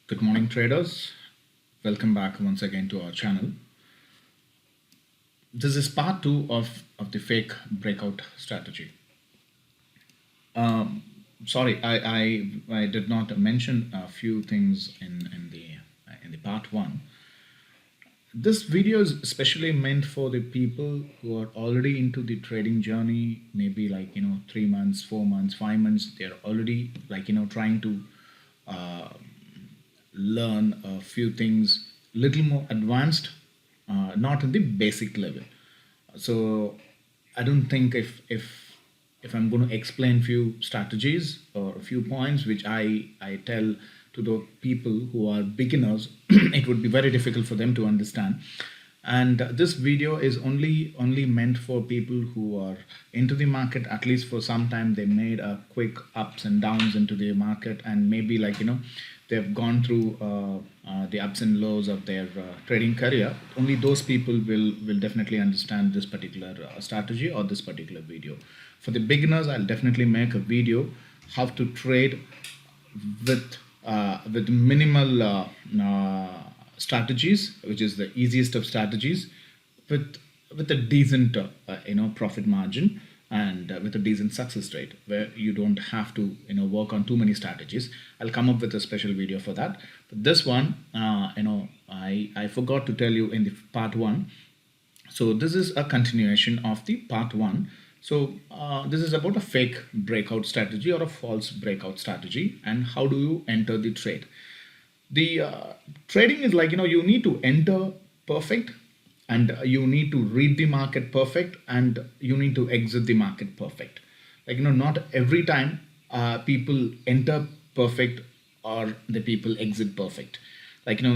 Good morning, traders. Welcome back once again to our channel. This is part two of the fake breakout strategy. Sorry, I did not mention a few things in the part one. This video is especially meant for the people who are already into the trading journey, maybe like 3 months, 4 months, 5 months. They're already trying to learn a few things little more advanced, not in the basic level. So I don't think if I'm going to explain few strategies or a few points which I tell to the people who are beginners, it would be very difficult for them to understand. And this video is only meant for people who are into the market. At least for some time they made a quick ups and downs into the market, and maybe they've gone through the ups and lows of their trading career. Only those people will definitely understand this particular strategy or this particular video. For the beginners, I'll definitely make a video how to trade with minimal strategies, which is the easiest of strategies, with a decent profit margin, and with a decent success rate, where you don't have to work on too many strategies. I'll come up with a special video for that. But this one, I forgot to tell you in the part one. So this is a continuation of the part one. So this is about a fake breakout strategy or a false breakout strategy, and how do you enter the trade. The trading is you need to enter perfect, and you need to read the market perfect, and you need to exit the market perfect. Not every time people enter perfect or the people exit perfect.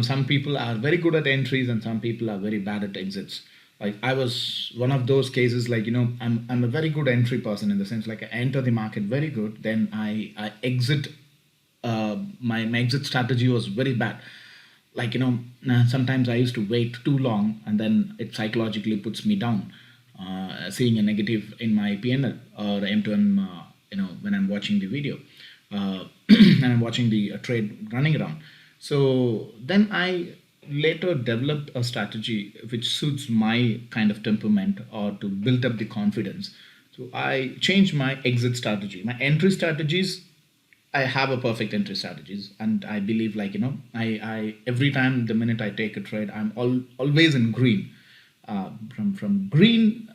Some people are very good at entries and some people are very bad at exits. I was one of those cases. I'm a very good entry person, in the sense I enter the market very good, then I exit. My exit strategy was very bad. Sometimes I used to wait too long, and then it psychologically puts me down, seeing a negative in my PNL or M2M, when I'm watching the video, and I'm watching the trade running around. So then I later developed a strategy which suits my kind of temperament, or to build up the confidence. So I changed my exit strategy. My entry strategies, I have a perfect entry strategies, and I believe I every time the minute I take a trade, I'm always in green. From green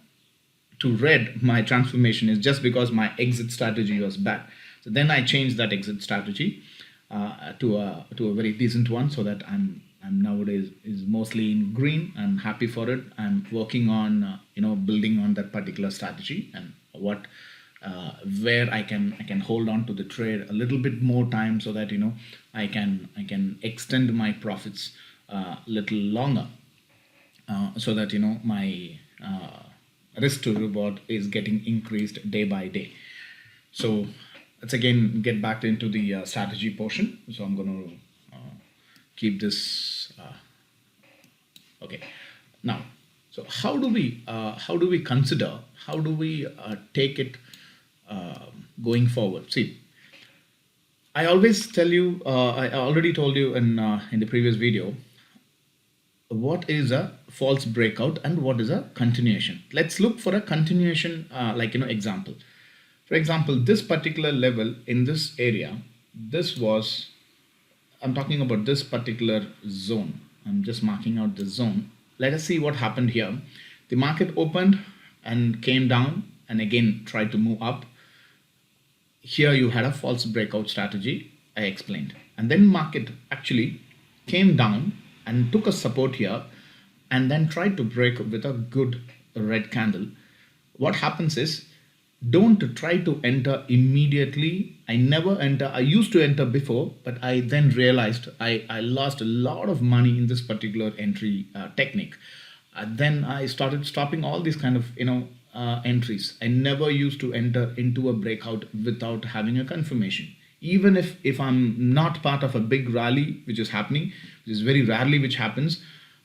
to red, my transformation is just because my exit strategy was bad. So then I changed that exit strategy to a very decent one, so that I'm nowadays is mostly in green. I'm happy for it. I'm working on building on that particular strategy, and where I can hold on to the trade a little bit more time, so that I can extend my profits a little longer, so that my risk to reward is getting increased day by day. So let's again get back into the strategy portion. So I'm going to keep this okay now. So how do we consider, how do we take it going forward? See, I always tell you, I already told you in the previous video, what is a false breakout and what is a continuation. Let's look for a continuation, example. For example, this particular level in this area, I'm talking about this particular zone. I'm just marking out the zone. Let us see what happened here. The market opened and came down, and again tried to move up. Here you had a false breakout strategy, I explained. And then market actually came down and took a support here, and then tried to break with a good red candle. What happens is, don't try to enter immediately. I never enter. I used to enter before, but I then realized I lost a lot of money in this particular entry technique. Then I started stopping all these kind of entries. I never used to enter into a breakout without having a confirmation. Even if I'm not part of a big rally which is happening, which is very rarely which happens,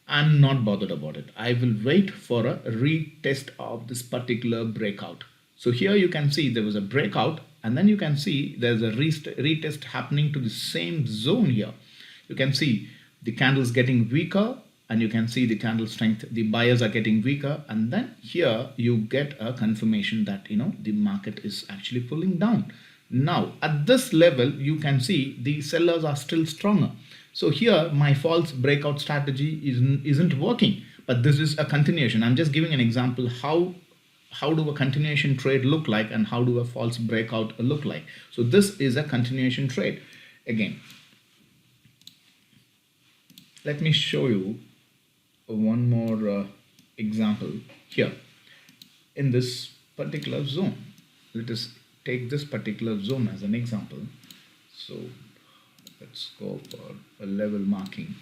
I'm not bothered about it. I will wait for a retest of this particular breakout. So here you can see there was a breakout, and then you can see there's a retest happening to the same zone here. you can see the candles getting weaker, and you can see the candle strength, the buyers are getting weaker, and then here you get a confirmation that the market is actually pulling down. Now at this level you can see the sellers are still stronger. So here my false breakout strategy isn't working, but this is a continuation. I'm just giving an example how do a continuation trade look like and how do a false breakout look like. So this is a continuation trade. Again, let me show you one more example here in this particular zone. Let us take this particular zone as an example. So let's go for a level marking.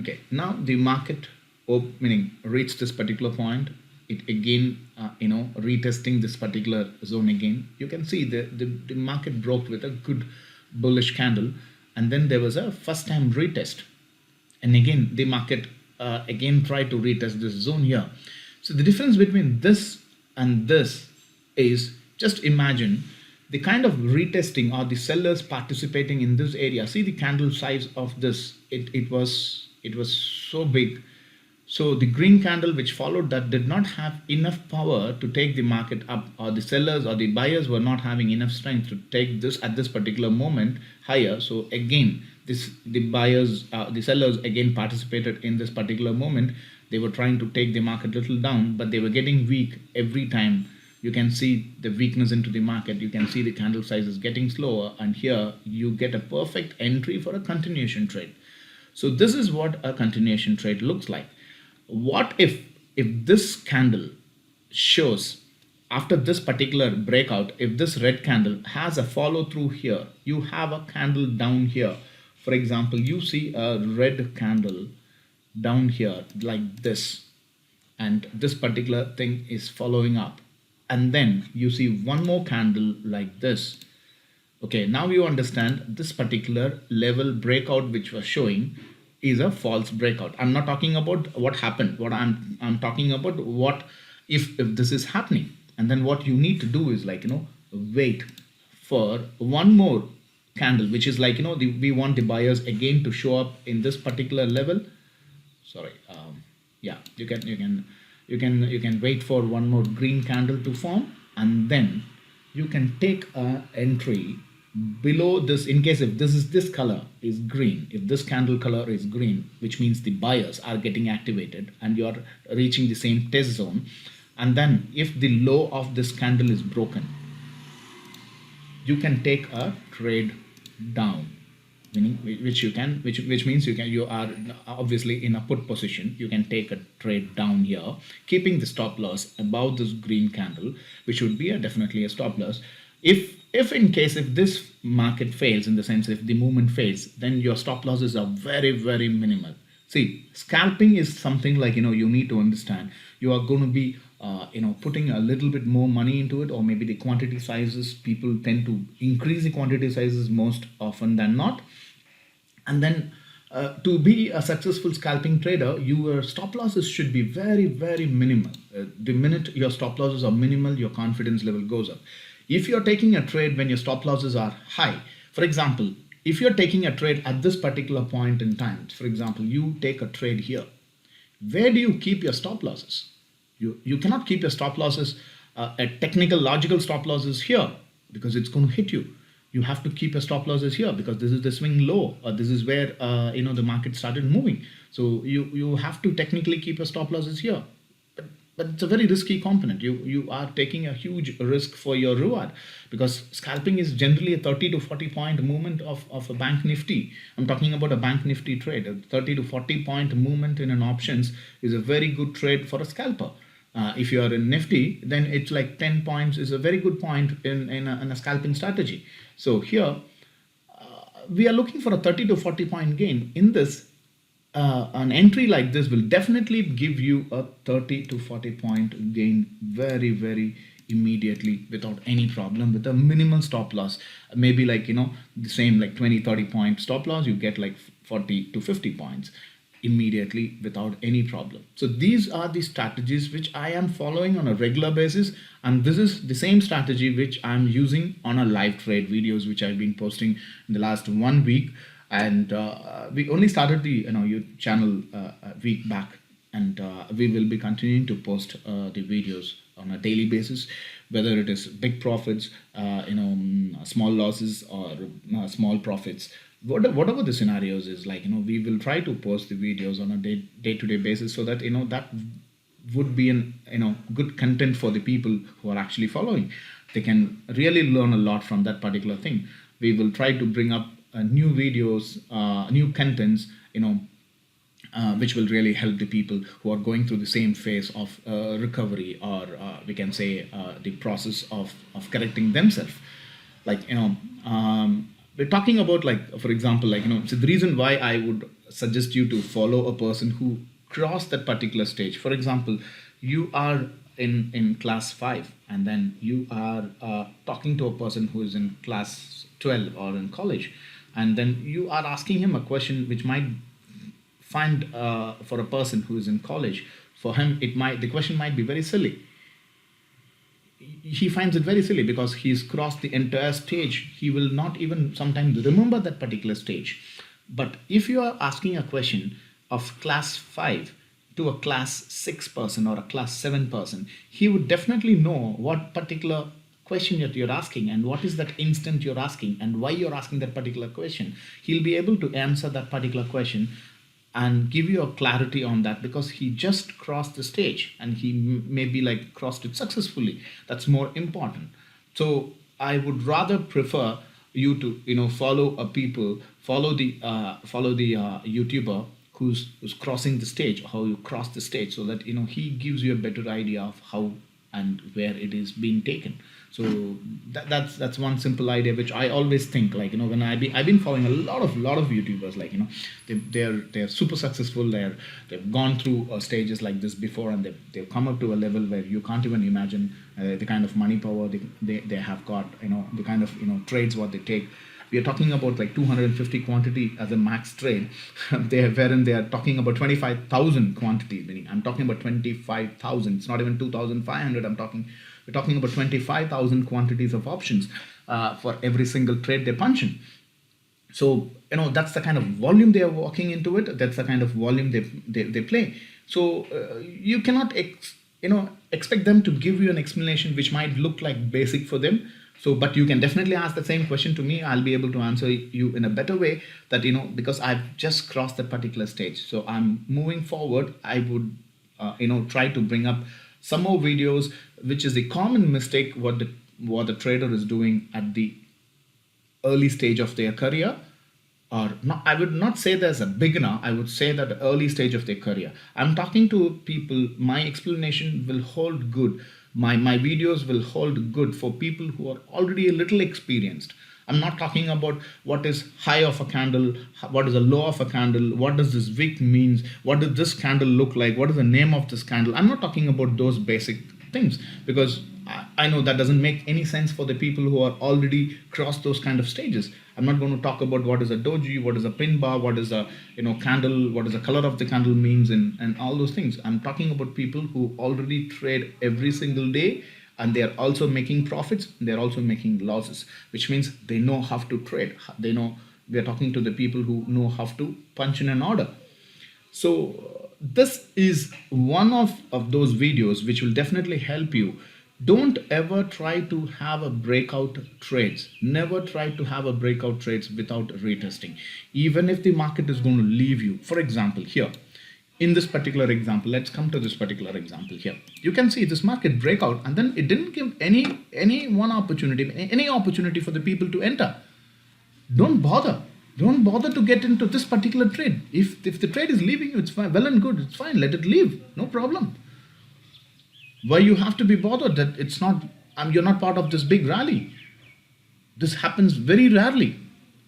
Okay, now the market meaning reached this particular point. It again retesting this particular zone again. You can see the market broke with a good bullish candle, and then there was a first time retest, and again the market again tried to retest this zone here. So the difference between this and this is, just imagine the kind of retesting or the sellers participating in this area. See the candle size of this, it was so big. So the green candle which followed that did not have enough power to take the market up, or the sellers or the buyers were not having enough strength to take this at this particular moment higher. So again, the sellers again participated in this particular moment. They were trying to take the market little down, but they were getting weak every time. You can see the weakness into the market. You can see the candle size is getting slower, and here you get a perfect entry for a continuation trade. So this is what a continuation trade looks like. What if this candle shows after this particular breakout, if this red candle has a follow through here, you have a candle down here. For example, you see a red candle down here like this, and this particular thing is following up, and then you see one more candle like this. Okay, now you understand this particular level breakout which was showing is a false breakout. I'm not talking about what happened. What I'm talking about, what if this is happening, and then what you need to do is wait for one more candle, which is we want the buyers again to show up in this particular level. Sorry, yeah, you can wait for one more green candle to form, and then you can take a entry below this. In case if this color is green, if this candle color is green, which means the buyers are getting activated and you are reaching the same test zone, and then if the low of this candle is broken, you can take a trade down, meaning which means you are obviously in a put position. You can take a trade down here, keeping the stop loss above this green candle, which would be definitely a stop loss. If in case if this market fails, in the sense if the movement fails, then your stop losses are very, very minimal. See, scalping is something you need to understand. You are going to be putting a little bit more money into it, or maybe the quantity sizes. People tend to increase the quantity sizes most often than not. And then to be a successful scalping trader, your stop losses should be very, very minimal. The minute your stop losses are minimal, your confidence level goes up. If you're taking a trade when your stop losses are high, for example, if you're taking a trade at this particular point in time, for example, you take a trade here, where do you keep your stop losses? You cannot keep your stop losses at technical, logical stop losses here, because it's going to hit you. You have to keep your stop losses here, because this is the swing low, or this is where the market started moving. So you have to technically keep your stop losses here. But it's a very risky component. You are taking a huge risk for your reward, because scalping is generally a 30 to 40 point movement of a bank nifty. I'm talking about a bank nifty trade. A 30 to 40 point movement in an options is a very good trade for a scalper. If you are in nifty, then it's like 10 points is a very good point in a scalping strategy. So here we are looking for a 30 to 40 point gain. In this, an entry like this will definitely give you a 30 to 40 point gain very, very immediately, without any problem, with a minimal stop loss. Maybe the same 20-30 point stop loss, you get 40 to 50 points immediately without any problem. So these are the strategies which I am following on a regular basis, and this is the same strategy which I'm using on a live trade videos which I've been posting in the last 1 week. And we only started the YouTube channel a week back, and we will be continuing to post the videos on a daily basis, whether it is big profits, small losses, or small profits. Whatever the scenarios is, like, we will try to post the videos on a day-to-day basis, so that that would be an good content for the people who are actually following. They can really learn a lot from that particular thing. We will try to bring up new videos, new contents, which will really help the people who are going through the same phase of recovery, or we can say the process of correcting themselves. Like, we're talking about, like, for example, like, so the reason why I would suggest you to follow a person who crossed that particular stage. For example, you are in class 5, and then you are talking to a person who is in class 12 or in college, and then you are asking him a question which might find, for a person who is in college, for him the question might be very silly. He finds it very silly because he's crossed the entire stage. He will not even sometimes remember that particular stage. But if you are asking a question of class 5 to a class 6 person or a class 7 person, he would definitely know what particular question that you're asking, and what is that instant you're asking, and why you're asking that particular question. He'll be able to answer that particular question and give you a clarity on that, because he just crossed the stage, and he maybe like crossed it successfully. That's more important. So I would rather prefer you to follow the YouTuber who's crossing the stage, how you cross the stage, so that he gives you a better idea of how and where it is being taken. So that's one simple idea which I always think, like, when I've been following a lot of YouTubers, like, they're super successful. They've gone through stages like this before, and they've come up to a level where you can't even imagine the kind of money power they have got, the kind of trades what they take. We are talking about like 250 quantity as a max trade. Wherein they are talking about 25,000 quantity, meaning I'm talking about 25,000. It's not even 2,500. We're talking about 25,000 quantities of options for every single trade they punch in. So that's the kind of volume they are walking into it. That's the kind of volume they play. So you cannot expect them to give you an explanation which might look like basic for them. So, but you can definitely ask the same question to me. I'll be able to answer you in a better way, that because I've just crossed that particular stage. So I'm moving forward. I would try to bring up some more videos, which is a common mistake what the trader is doing at the early stage of their career. Or not, I would not say there's a beginner. I would say that the early stage of their career. I'm talking to people. My explanation will hold good. My videos will hold good for people who are already a little experienced. I'm not talking about what is high of a candle, what is a low of a candle, what does this wick means, what does this candle look like, what is the name of this candle. I'm not talking about those basic things, because I know that doesn't make any sense for the people who are already crossed those kind of stages. I'm not going to talk about what is a doji, what is a pin bar, what is a candle, what is the color of the candle means, and all those things. I'm talking about people who already trade every single day, and they are also making profits. They are also making losses, which means they know how to trade. They know. We are talking to the people who know how to punch in an order. So this is one of those videos which will definitely help you. Don't ever try to have a breakout trades. Never try to have a breakout trades without retesting. Even if the market is going to leave you. For example, here, in this particular example, let's come to this particular example here. You can see this market breakout, and then it didn't give any opportunity for the people to enter. Don't bother. Don't bother to get into this particular trade. If the trade is leaving you, it's fine, well and good. It's fine. Let it leave. No problem. Why you have to be bothered that it's not, you're not part of this big rally? This happens very rarely.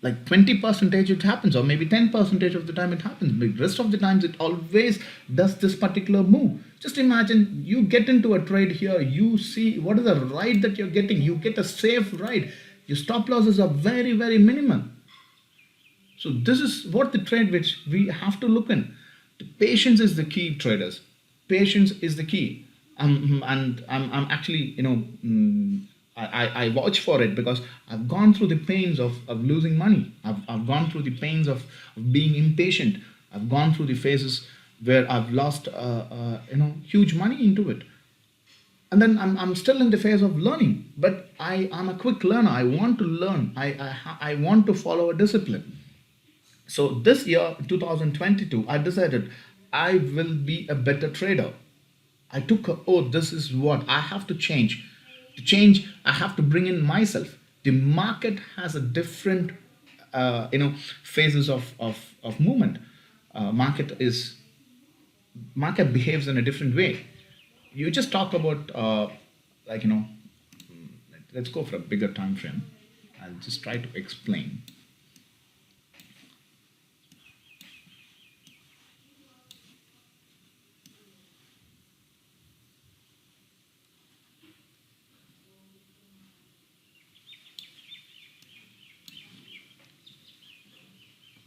Like 20% it happens, or maybe 10% of the time it happens. But the rest of the times it always does this particular move. Just imagine you get into a trade here, you see what is the ride that you're getting. You get a safe ride. Your stop losses are very, very minimal. So this is what the trade which we have to look in. The patience is the key, traders. Patience is the key. And I'm actually, I watch for it because I've gone through the pains of losing money. I've gone through the pains of being impatient. I've gone through the phases where I've lost huge money into it. And then I'm still in the phase of learning, but I'm a quick learner. I want to learn. I want to follow a discipline. So this year, 2022, I decided I will be a better trader. I took a oath. This is what I have to change. To change, I have to bring in myself. The market has a different, phases of movement. Market is market behaves in a different way. You just talk about like you know, let's go for a bigger time frame. I'll just try to explain.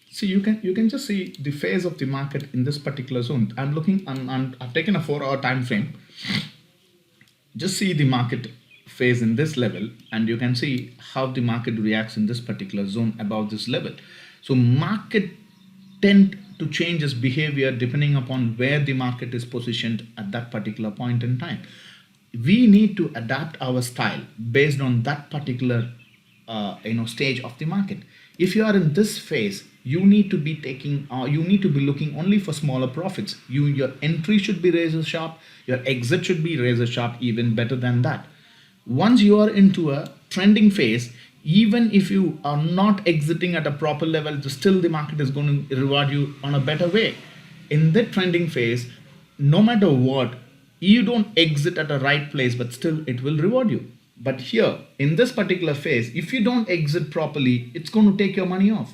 See, you can just see the phase of the market in this particular zone. I've taken a 4 hour time frame. Just see the market phase in this level, and you can see how the market reacts in this particular zone above this level. So market tend to change its behavior depending upon where the market is positioned at that particular point in time. We need to adapt our style based on that particular stage of the market. If you are in this phase, you need to be you need to be looking only for smaller profits. Your entry should be razor sharp, your exit should be razor sharp, even better than that. Once you are into a trending phase, even if you are not exiting at a proper level, still the market is going to reward you on a better way. In the trending phase, no matter what, you don't exit at a right place, but still it will reward you. But here, in this particular phase, if you don't exit properly, it's going to take your money off.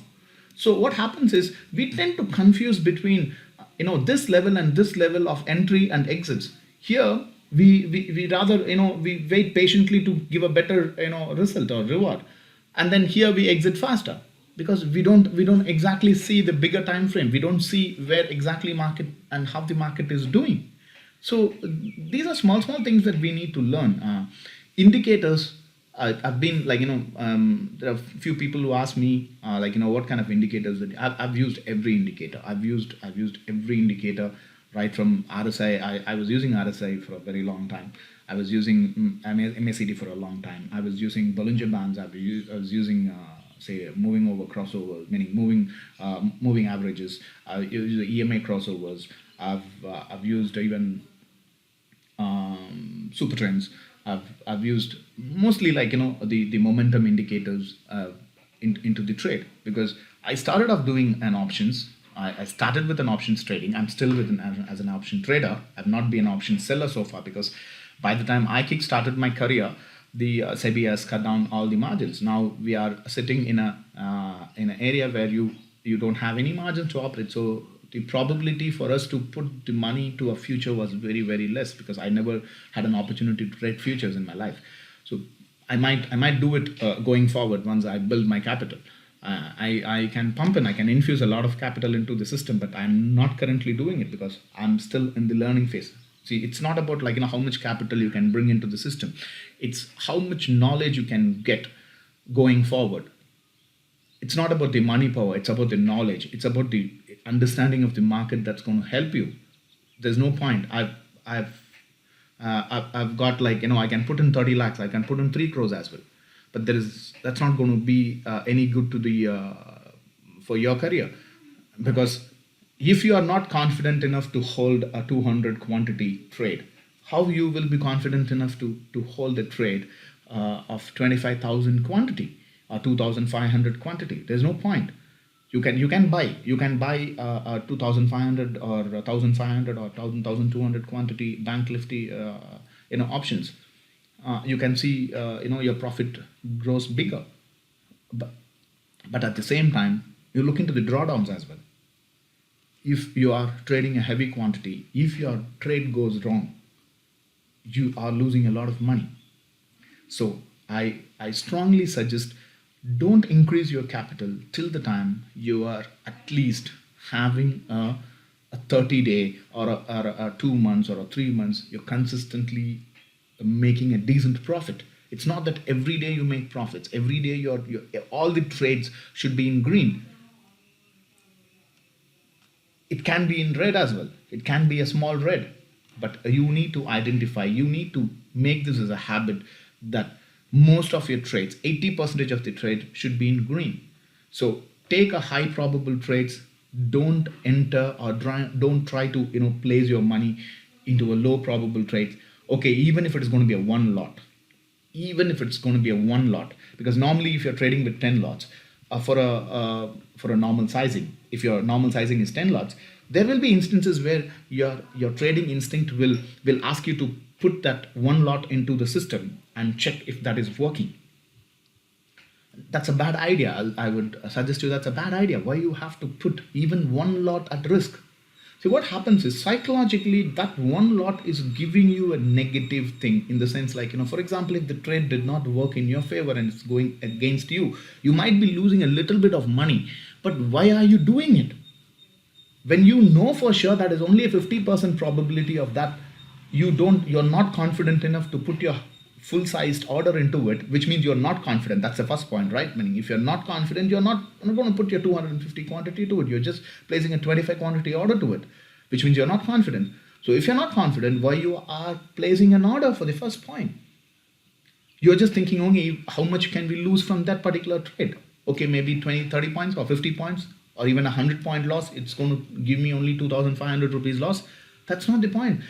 So what happens is we tend to confuse between this level and this level of entry and exits. Here we rather we wait patiently to give a better result or reward, and then here we exit faster because we don't exactly see the bigger time frame. We don't see where exactly market and how the market is doing. So these are small things that we need to learn. Indicators. I've been there are a few people who ask me what kind of indicators that I've used every indicator. I've used every indicator right from RSI. I was using RSI for a very long time. I was using MACD for a long time. I was using Bollinger Bands. I was using say moving over crossovers, meaning moving averages. I use the EMA crossovers. I've used even super trends. I've used mostly the momentum indicators into the trade, because I started off doing an options. I started with an options trading. I'm still as an option trader. I've not been an option seller so far, because by the time I kick-started my career, the SEBI has cut down all the margins. Now we are sitting in an area where you don't have any margin to operate. So the probability for us to put the money to a future was very, very less, because I never had an opportunity to trade futures in my life. So I might do it going forward once I build my capital. I can pump in, I can infuse a lot of capital into the system, but I'm not currently doing it because I'm still in the learning phase. See, it's not about how much capital you can bring into the system. It's how much knowledge you can get going forward. It's not about the money power, it's about the knowledge, it's about the understanding of the market that's going to help you. There's no point. I've got I can put in 30 lakhs, I can put in 3 crores as well, but that's not going to be any good to the for your career, because if you are not confident enough to hold a 200 quantity trade, how you will be confident enough to hold a trade of 25,000 quantity or 2,500 quantity? There's no point. You can buy 2,500 or 1,500 or 1,200 quantity bank nifty options. You can see your profit grows bigger, but at the same time you look into the drawdowns as well. If you are trading a heavy quantity, if your trade goes wrong, you are losing a lot of money. So I strongly suggest, don't increase your capital till the time you are at least having a 30-day or a 2 months or a 3 months, you're consistently making a decent profit. It's not that every day you make profits, every day your all the trades should be in green. It can be in red as well. It can be a small red, but you need to identify, you need to make this as a habit that most of your trades, 80% of the trade should be in green. So take a high probable trades, don't enter or don't try to place your money into a low probable trade. Okay, even if it is going to be a one lot, even if it's going to be a one lot, because normally if you're trading with 10 lots, for a normal sizing, if your normal sizing is 10 lots, there will be instances where your trading instinct will ask you to put that one lot into the system and check if that is working. That's a bad idea. I would suggest you that's a bad idea. Why you have to put even one lot at risk? See, what happens is psychologically that one lot is giving you a negative thing, in the sense like, for example, if the trade did not work in your favor and it's going against you, you might be losing a little bit of money. But why are you doing it? When you know for sure that is only a 50% probability of that, you're not confident enough to put your full-sized order into it, which means you're not confident. That's the first point, right? Meaning if you're not confident, you're not going to put your 250 quantity to it. You're just placing a 25 quantity order to it, which means you're not confident. So if you're not confident, why you are placing an order for the first point? You're just thinking, only how much can we lose from that particular trade? Okay, maybe 20, 30 points or 50 points or even 100-point loss. It's going to give me only 2,500 rupees loss. That's not the point.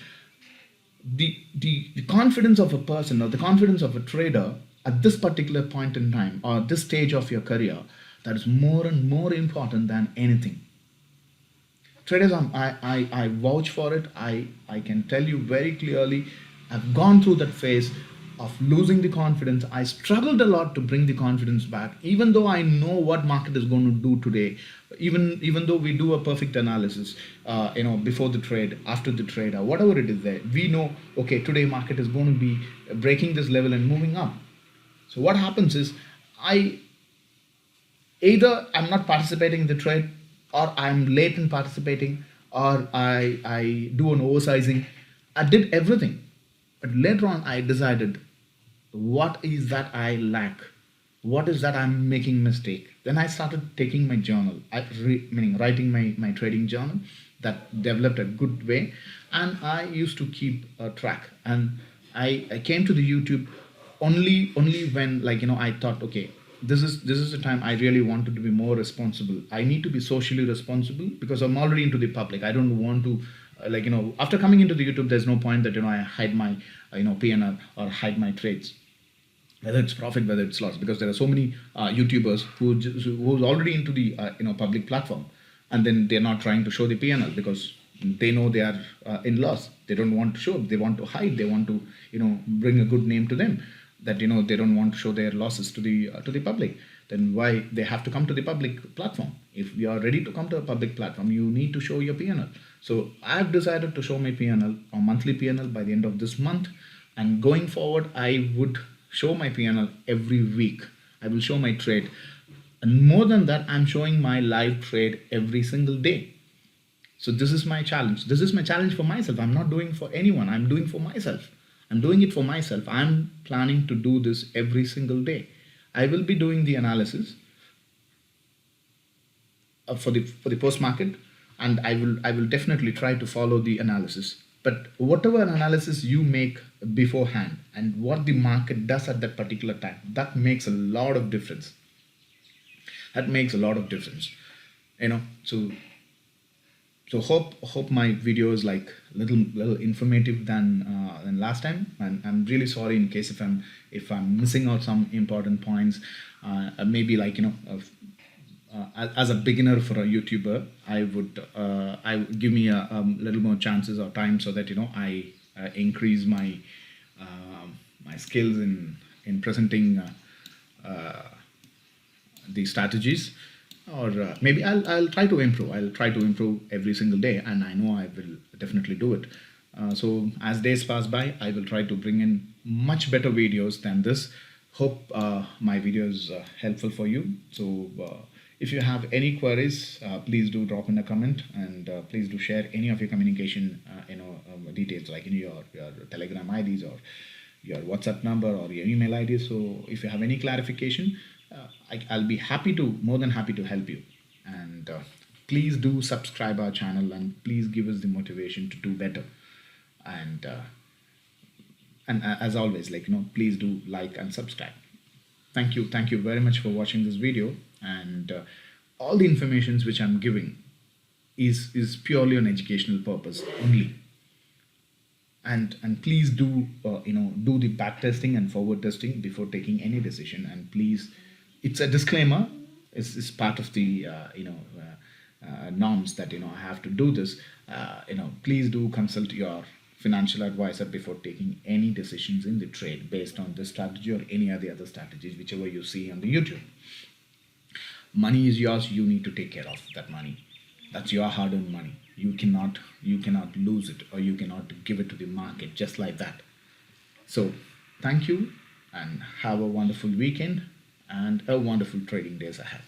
The confidence of a person or the confidence of a trader at this particular point in time or this stage of your career, that is more and more important than anything. Traders, I vouch for it. I can tell you very clearly, I've gone through that phase of losing the confidence. I struggled a lot to bring the confidence back, even though I know what market is going to do today. Even though we do a perfect analysis, before the trade, after the trade, or whatever it is there, we know, okay, today market is going to be breaking this level and moving up. So what happens is, either I'm not participating in the trade, or I'm late in participating, or I do an oversizing. I did everything. But later on, I decided, what is that I lack? What is that I'm making mistake? Then I started taking my journal, meaning writing my trading journal, that developed a good way. And I used to keep a track. And I came to the YouTube only when, I thought, okay, this is the time I really wanted to be more responsible. I need to be socially responsible because I'm already into the public. I don't want to, after coming into the YouTube, there's no point that, I hide my, P&L or hide my trades, whether it's profit, whether it's loss, because there are so many YouTubers who's already into the, public platform, and then they're not trying to show the P&L because they know they are in loss. They don't want to show, they want to hide, they want to, bring a good name to them, that, they don't want to show their losses to the public. Then why they have to come to the public platform? If you are ready to come to a public platform, you need to show your P&L. So I've decided to show my P&L or monthly P&L by the end of this month, and going forward, I would show my P&L every week. I will show my trade, and more than that, I'm showing my live trade every single day. So this is my challenge. This is my challenge for myself. I'm not doing for anyone. I'm doing for myself. I'm doing it for myself. I'm planning to do this every single day. I will be doing the analysis for the post market, and I will definitely try to follow the analysis. But whatever analysis you make beforehand and what the market does at that particular time, that makes a lot of difference. That makes a lot of difference. So hope my video is like little informative than last time, and I'm really sorry in case if I'm missing out some important points. Maybe as a beginner for a YouTuber, I would give me a little more chances or time so that I increase my my skills in presenting the strategies. Or maybe I'll try to improve. I'll try to improve every single day, and I know I will definitely do it. So as days pass by, I will try to bring in much better videos than this. Hope my video is helpful for you. So if you have any queries, please do drop in a comment, and please do share any of your communication details, like in your Telegram IDs or your WhatsApp number or your email ID. So if you have any clarification, I'll be more than happy to help you. And please do subscribe our channel, and please give us the motivation to do better. And as always, please do like and subscribe. Thank you very much for watching this video. And all the informations which I'm giving is purely on educational purpose only. And please do do the back testing and forward testing before taking any decision. And please, it's a disclaimer, it's part of the norms that I have to do this. Please do consult your financial advisor before taking any decisions in the trade based on this strategy or any of the other strategies whichever you see on the YouTube. Money is yours. You need to take care of that money. That's your hard-earned money. You cannot lose it, or you cannot give it to the market just like that. So thank you, and have a wonderful weekend and a wonderful trading days ahead.